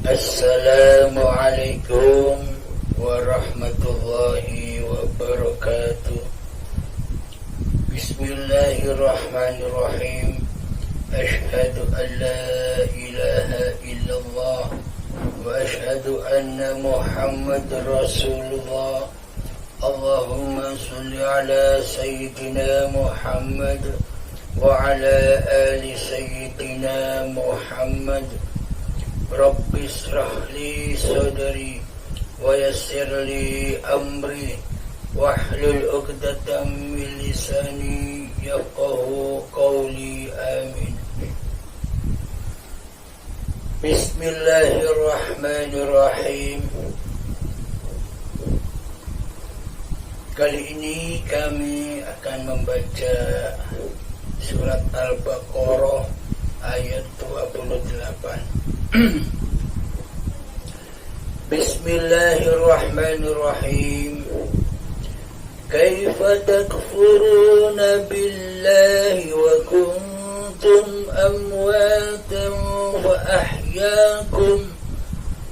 Assalamualaikum warahmatullahi wabarakatuh. Bismillahirrahmanirrahim. Ashhadu an la ilaha illallah wa ashhadu anna Muhammad Rasulullah. Allahumma salli ala Sayyidina Muhammad wa ala ali Sayyidina Muhammad. Rabbi israh li sadri wa yassir li amri wahlul 'uqdatam min lisani yafqahu qawli. Amin. Bismillahirrahmanirrahim. Kali ini kami akan membaca surat Al-Baqarah ayat 28. Bismillahirrahmanirrahim. Kaifa takfuruna billahi wa kuntum amwatan wa ahyaakum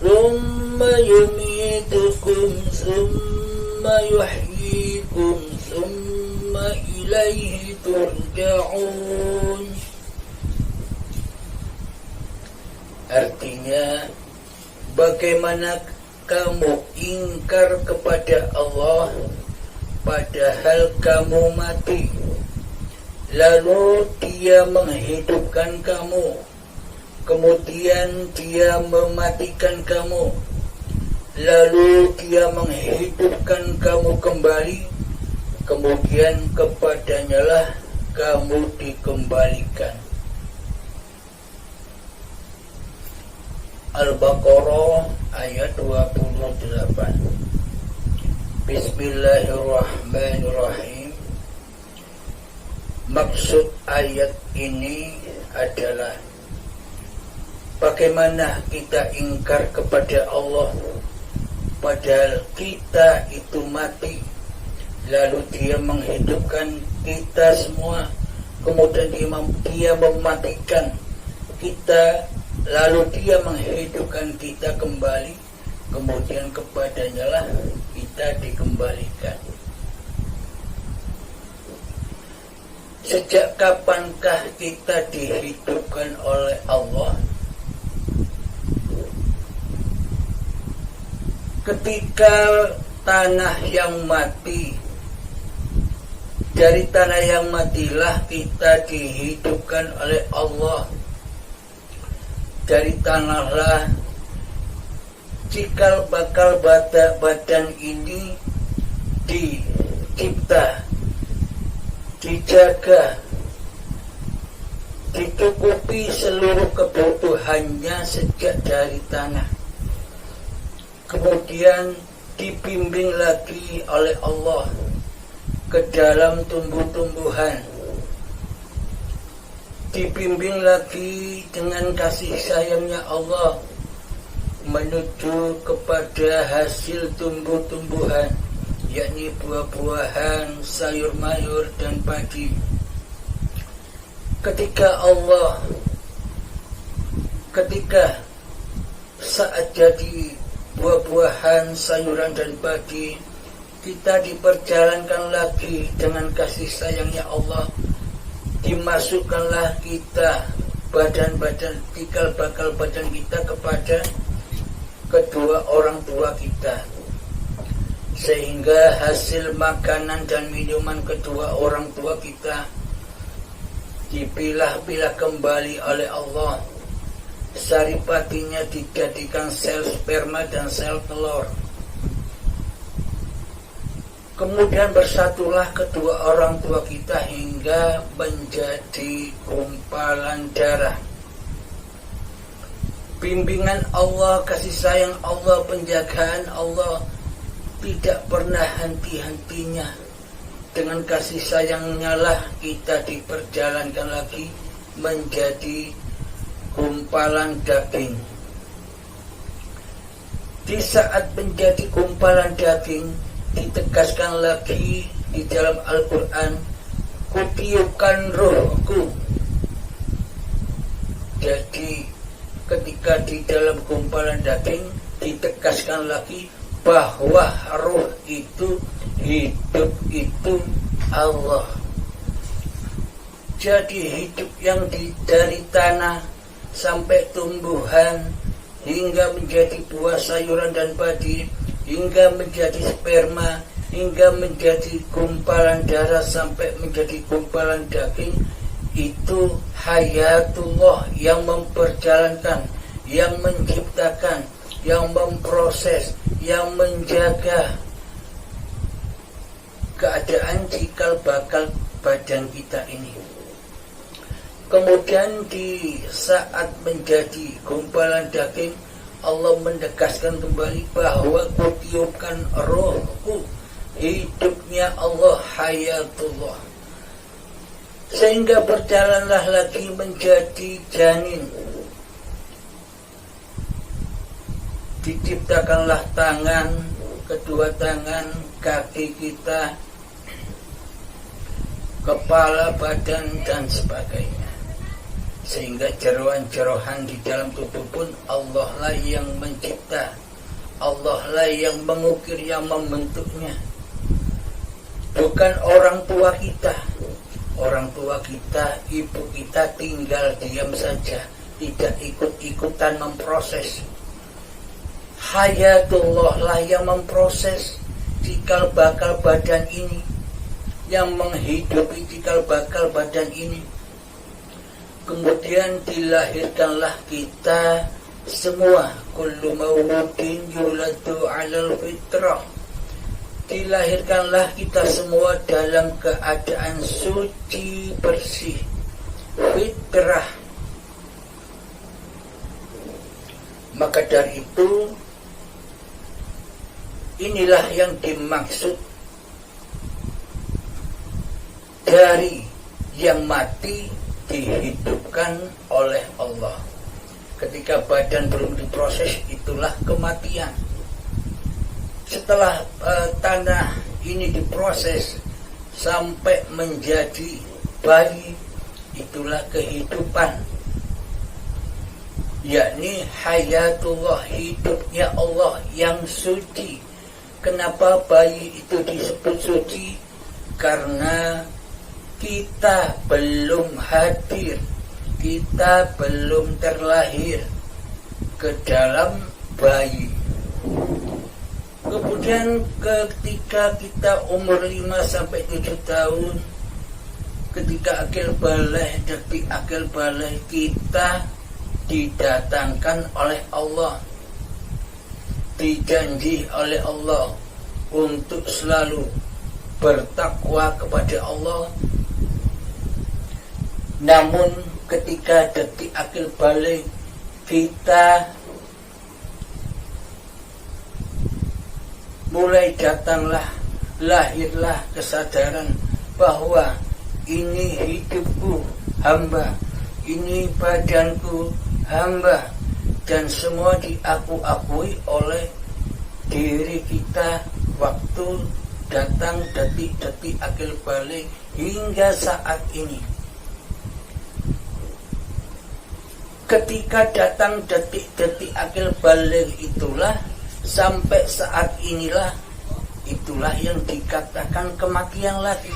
thumma yumitukum thumma yuhyikum thumma ilaihi turja'un. Artinya, bagaimana kamu ingkar kepada Allah padahal kamu mati, lalu Dia menghidupkan kamu, kemudian Dia mematikan kamu, lalu Dia menghidupkan kamu kembali, kemudian kepadanya lah kamu dikembalikan. Al-Baqarah ayat 28. Bismillahirrahmanirrahim. Maksud ayat ini adalah bagaimana kita ingkar kepada Allah padahal kita itu mati, lalu Dia menghidupkan kita semua, kemudian Dia mematikan kita, lalu Dia menghidupkan kita kembali, kemudian kepadanya lah kita dikembalikan. Sejak kapankah kita dihidupkan oleh Allah? Ketika tanah yang mati, dari tanah yang matilah kita dihidupkan oleh Allah. Dari tanahlah cikal bakal badan ini dicipta, dijaga, dicukupi seluruh kebutuhannya sejak dari tanah. Kemudian dibimbing lagi oleh Allah ke dalam tumbuh-tumbuhan, dibimbing lagi dengan kasih sayangnya Allah menuju kepada hasil tumbuh-tumbuhan, yakni buah-buahan, sayur-mayur, dan padi. Ketika saat jadi buah-buahan, sayuran, dan padi, kita diperjalankan lagi dengan kasih sayangnya Allah. Dimasukkanlah kita, badan-badan, cikal bakal badan kita kepada kedua orang tua kita, sehingga hasil makanan dan minuman kedua orang tua kita dipilah-pilah kembali oleh Allah. Saripatinya dijadikan sel sperma dan sel telur. Kemudian bersatulah kedua orang tua kita hingga menjadi gumpalan darah. Bimbingan Allah, kasih sayang Allah, penjagaan Allah tidak pernah henti-hentinya. Dengan kasih sayangnya lah kita diperjalankan lagi menjadi gumpalan daging. Di saat menjadi gumpalan daging, ditegaskan lagi di dalam Al-Quran, kutiupkan rohku. Jadi ketika di dalam gumpalan daging ditegaskan lagi bahwa ruh itu, hidup itu Allah. Jadi hidup yang dari tanah sampai tumbuhan, hingga menjadi buah sayuran dan padi, hingga menjadi sperma, hingga menjadi gumpalan darah sampai menjadi gumpalan daging, itu hayatullah yang memperjalankan, yang menciptakan, yang memproses, yang menjaga keadaan cikal bakal badan kita ini. Kemudian di saat menjadi gumpalan daging, Allah menegaskan kembali bahwa kutiupkan rohku, hidupnya Allah, hayatullah. Sehingga berjalanlah lagi menjadi janin. Diciptakanlah tangan, kedua tangan, kaki kita, kepala, badan, dan sebagainya. Sehingga jeroan-jeroan di dalam tubuh pun Allah lah yang mencipta, Allah lah yang mengukir, yang membentuknya. Bukan orang tua kita. Orang tua kita, ibu kita tinggal diam saja, tidak ikut-ikutan memproses. Hayatullah lah yang memproses cikal bakal badan ini, yang menghidupi cikal bakal badan ini. Kemudian dilahirkanlah kita semua, kullu mauludin yuladu 'alal fitrah. Dilahirkanlah kita semua dalam keadaan suci, bersih, fitrah. Maka dari itu, inilah yang dimaksud dari yang mati dihidupkan oleh Allah. Ketika badan belum diproses, itulah kematian. Setelah tanah ini diproses sampai menjadi bayi, itulah kehidupan, yakni hayatullah, hidupnya Allah yang suci. Kenapa bayi itu disebut suci? Karena kita belum hadir, kita belum terlahir ke dalam bayi. Kemudian ketika kita umur 5-7 tahun, ketika akil baligh, detik akil baligh, kita didatangkan oleh Allah, dijanji oleh Allah untuk selalu bertakwa kepada Allah. Namun ketika detik akil baligh, kita mulai datanglah, lahirlah kesadaran bahwa ini hidupku hamba, ini badanku hamba, dan semua diakui oleh diri kita waktu datang detik-detik akil baligh hingga saat ini. Ketika datang detik-detik akil baligh itulah, sampai saat inilah, itulah yang dikatakan kematian lagi.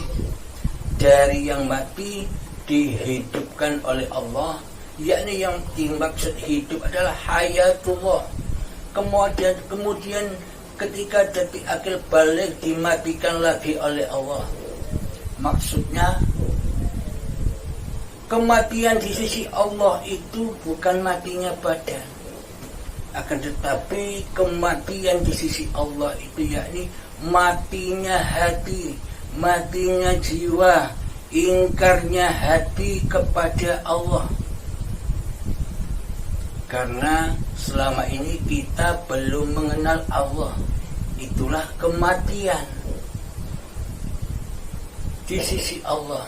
Dari yang mati dihidupkan oleh Allah, yakni yang dimaksud hidup adalah hayatullah. Kemudian ketika detik akil baligh dimatikan lagi oleh Allah. Maksudnya, kematian di sisi Allah itu bukan matinya badan, akan tetapi kematian di sisi Allah itu yakni matinya hati, matinya jiwa, ingkarnya hati kepada Allah. Karena selama ini kita belum mengenal Allah. Itulah kematian di sisi Allah.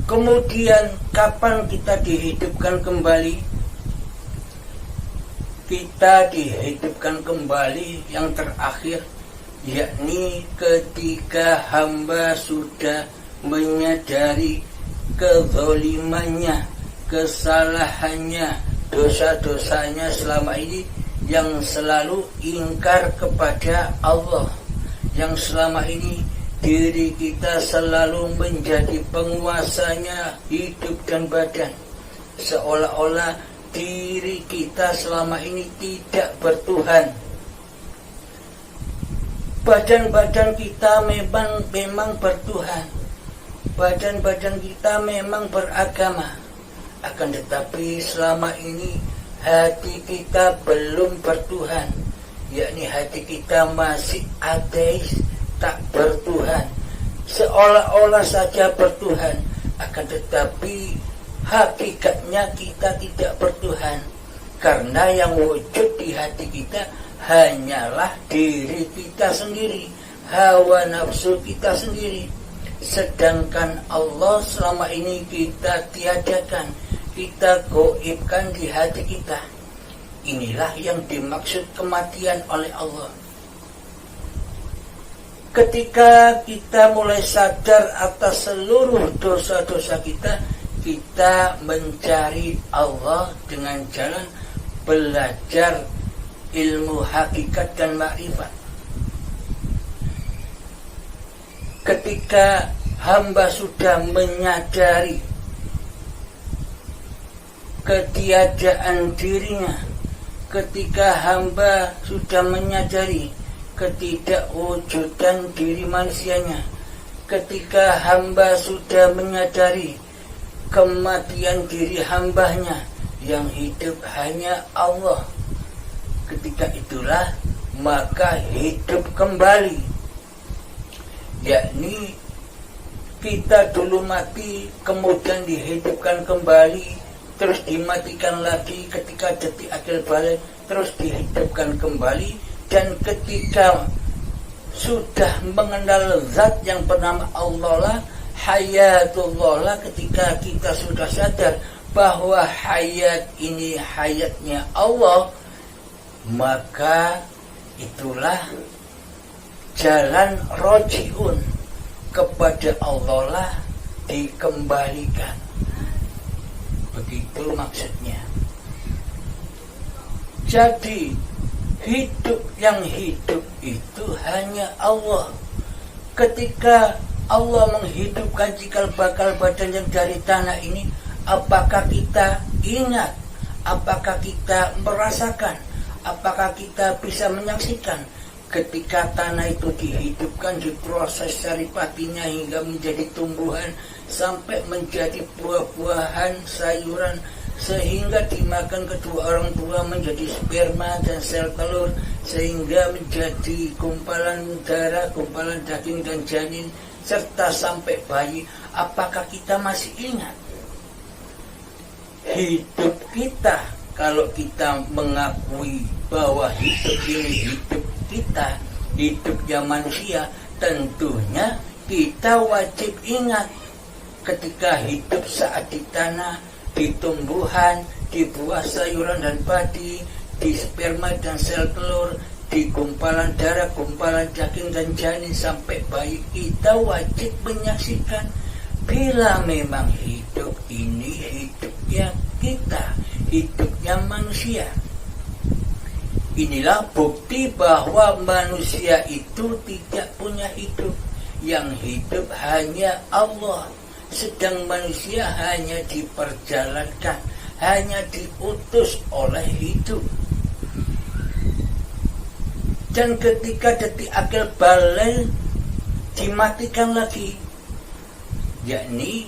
Kemudian kapan kita dihidupkan kembali? Kita dihidupkan kembali yang terakhir, yakni ketika hamba sudah menyadari kezalimannya, kesalahannya, dosa-dosanya selama ini yang selalu ingkar kepada Allah, yang selama ini diri kita selalu menjadi penguasanya hidup dan badan, seolah-olah diri kita selama ini tidak bertuhan. Badan-badan kita memang bertuhan, badan-badan kita memang beragama, akan tetapi selama ini hati kita belum bertuhan, yakni hati kita masih ateis, tak bertuhan, seolah-olah saja bertuhan, akan tetapi hakikatnya kita tidak bertuhan, karena yang wujud di hati kita hanyalah diri kita sendiri, hawa nafsu kita sendiri. Sedangkan Allah selama ini kita tiadakan, kita goibkan di hati kita. Inilah yang dimaksud kematian oleh Allah. Ketika kita mulai sadar atas seluruh dosa-dosa kita, kita mencari Allah dengan jalan belajar ilmu hakikat dan ma'rifat. Ketika hamba sudah menyadari ketiadaan dirinya, ketika hamba sudah menyadari ketidakwujudan diri manusianya, ketika hamba sudah menyadari kematian diri hambanya, yang hidup hanya Allah, ketika itulah maka hidup kembali, yakni kita dulu mati kemudian dihidupkan kembali, terus dimatikan lagi ketika detik akhir balik, terus dihidupkan kembali. Dan ketika sudah mengenal zat yang bernama Allah lah, hayatullah lah, ketika kita sudah sadar bahwa hayat ini hayatnya Allah, maka itulah jalan rojiun, kepada Allah lah dikembalikan. Begitu maksudnya. Jadi hidup yang hidup itu hanya Allah. Ketika Allah menghidupkan cikal bakal badan yang dari tanah ini, apakah kita ingat? Apakah kita merasakan? Apakah kita bisa menyaksikan ketika tanah itu dihidupkan, diproses saripatinya hingga menjadi tumbuhan, sampai menjadi buah-buahan, sayuran, sehingga dimakan kedua orang tua menjadi sperma dan sel telur, sehingga menjadi gumpalan darah, gumpalan daging dan janin, serta sampai bayi. Apakah kita masih ingat? Hidup kita, kalau kita mengakui bahwa hidup ini hidup kita, hidupnya manusia, tentunya kita wajib ingat ketika hidup saat di tanah, di tumbuhan, di buah sayuran dan padi, di sperma dan sel telur, di gumpalan darah, gumpalan daging dan janin sampai bayi. Kita wajib menyaksikan bila memang hidup ini hidupnya kita, hidupnya manusia. Inilah bukti bahwa manusia itu tidak punya hidup. Yang hidup hanya Allah. Sedang manusia hanya diperjalankan, hanya diutus oleh hidup. Dan ketika detik akhir balik dimatikan lagi, yakni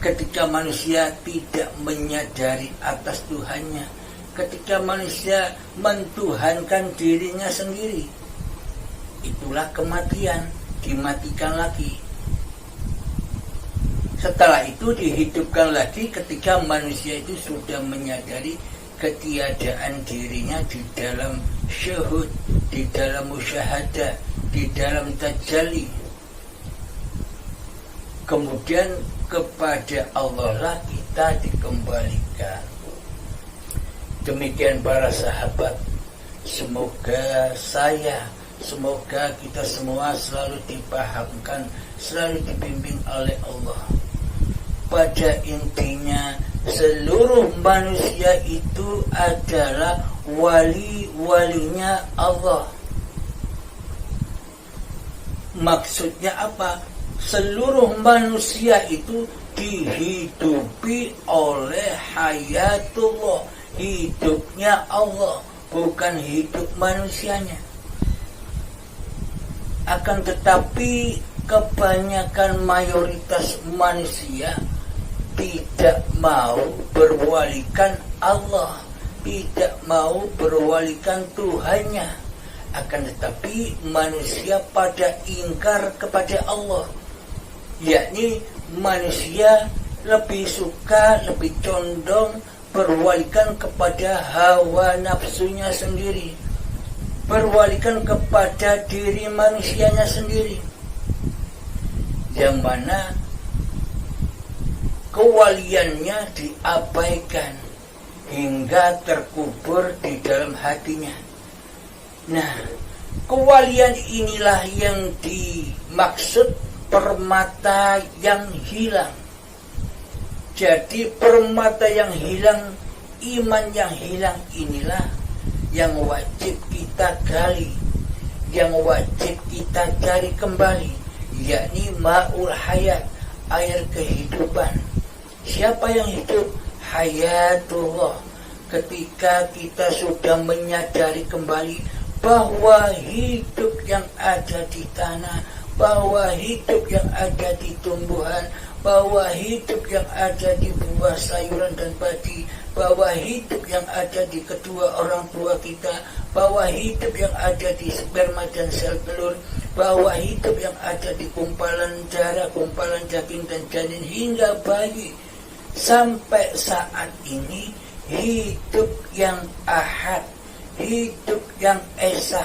ketika manusia tidak menyadari atas Tuhannya, ketika manusia mentuhankan dirinya sendiri, itulah kematian, dimatikan lagi. Setelah itu dihidupkan lagi ketika manusia itu sudah menyadari ketiadaan dirinya di dalam syuhud, di dalam musyahadah, di dalam tajalli. Kemudian kepada Allah lah kita dikembalikan. Demikian para sahabat, semoga kita semua selalu dipahamkan, selalu dibimbing oleh Allah pada intinya seluruh manusia itu adalah wali-walinya Allah. Maksudnya apa? Seluruh manusia itu dihidupi oleh hayatullah, hidupnya Allah, bukan hidup manusianya. Akan tetapi kebanyakan mayoritas manusia tidak mau berwalikan Allah, tidak mau berwalikan Tuhannya. Akan tetapi manusia pada ingkar kepada Allah, yakni manusia lebih suka, lebih condong berwalikan kepada hawa nafsunya sendiri, berwalikan kepada diri manusianya sendiri, yang mana kewaliannya diabaikan hingga terkubur di dalam hatinya. Nah, kewalian inilah yang dimaksud permata yang hilang. Jadi permata yang hilang, iman yang hilang inilah yang wajib kita gali, yang wajib kita cari kembali, yakni ma'ul hayat, air kehidupan. Siapa yang hidup? Hayatullah. Ketika kita sudah menyadari kembali bahwa hidup yang ada di tanah, bahwa hidup yang ada di tumbuhan, bahwa hidup yang ada di buah sayuran dan padi, bahwa hidup yang ada di kedua orang tua kita, bahwa hidup yang ada di sperma dan sel telur, bahwa hidup yang ada di kumpalan darah, kumpalan daging dan janin hingga bayi. Sampai saat ini hidup yang ahad, hidup yang esa,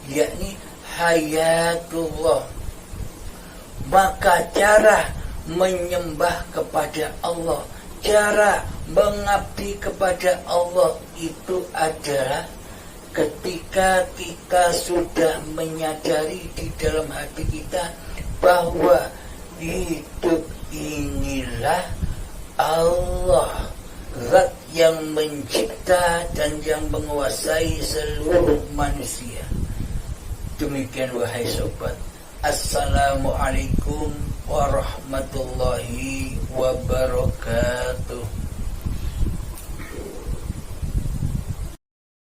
yakni hayatullah. Maka cara menyembah kepada Allah, cara mengabdi kepada Allah itu adalah ketika kita sudah menyadari di dalam hati kita bahwa hidup inilah Allah, Zat yang mencipta dan yang menguasai seluruh manusia. Demikian wahai sobat. Assalamualaikum warahmatullahi wabarakatuh.